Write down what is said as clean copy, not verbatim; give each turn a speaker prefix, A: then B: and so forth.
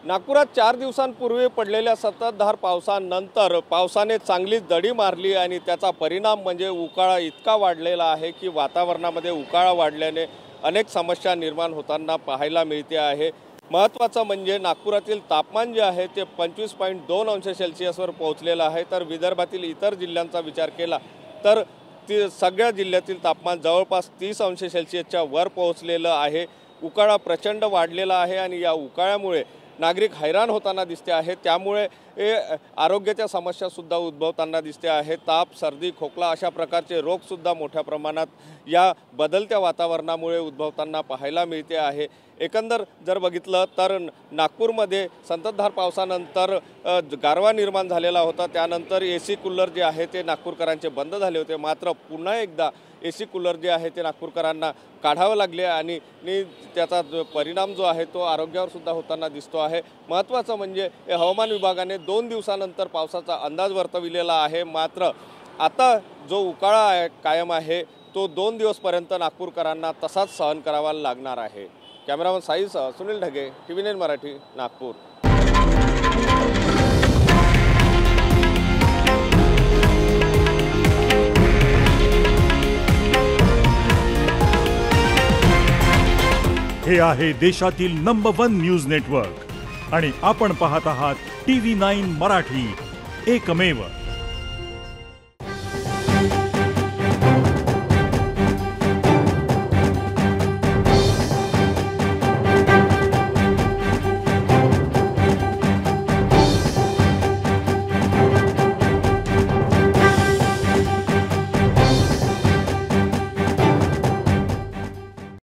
A: नागपुरात 4 दिवसांपूर्वी पडलेल्या संततधार पावसानंतर पावसाने चांगलीच दडी मारली आणि त्याचा परिणाम म्हणजे उकाळा इतका वाढलेला आहे की वातावरणामध्ये उकाळा वाढल्याने अनेक समस्या निर्माण होताना पाहायला मिळते आहे। महत्त्वाचं म्हणजे नागपुरातील तापमान जे आहे ते 25.2 अंश सेल्सिअसवर पोहोचलेलं आहे। तर विदर्भातील इतर जिल्ह्यांचा विचार केला तर सगळ्या जिल्ह्यातील तापमान जवळपास 30 अंश सेल्सिअसच्या वर पोहोचलेलं आहे। उकाळा प्रचंड वाढलेला आहे आणि या उकाळ्यामुळे नागरिक हैराण होताना दिसते आहे। त्यामुळे आरोग्याच्या समस्या सुद्धा उद्भवताना दिसते आहे। ताप, सर्दी, खोकला अशा प्रकारचे रोग सुद्धा मोठ्या प्रमाणात या बदलत्या वातावरणामुळे उद्भवताना पाहायला मिळते आहे। एकंदर जर बघितलं तर नागपूरमध्ये संततधार पावसानंतर गारवा निर्माण झालेला होता। त्यानंतर एसी कूलर जे आहे ते नागपूरकरांचे बंद झाले होते। मात्र पुन्हा एकदा एसी कूलर जे आहे ते नागपूरकरांना काढावे लागले आणि त्याचा परिणाम जो आहे तो आरोग्यावर सुद्धा होताना दिसतो आहे। महत्त्वाचं म्हणजे हवामान विभागाने 2 दिवसानंतर पावसाचा अंदाज वर्तविलेला आहे। मात्र आता जो उकाळा कायम आहे तो 2 दिवसपर्यंत नागपूरकरांना तसाच सहन करावा लागणार आहे। कॅमेरामन साईसह सुनील ढगे, TV9 मराठी, नागपूर।
B: हे आहे देशातील नंबर 1 न्यूज नेटवर्क आणि आपण पाहत आहात TV9 मराठी, एकमेव।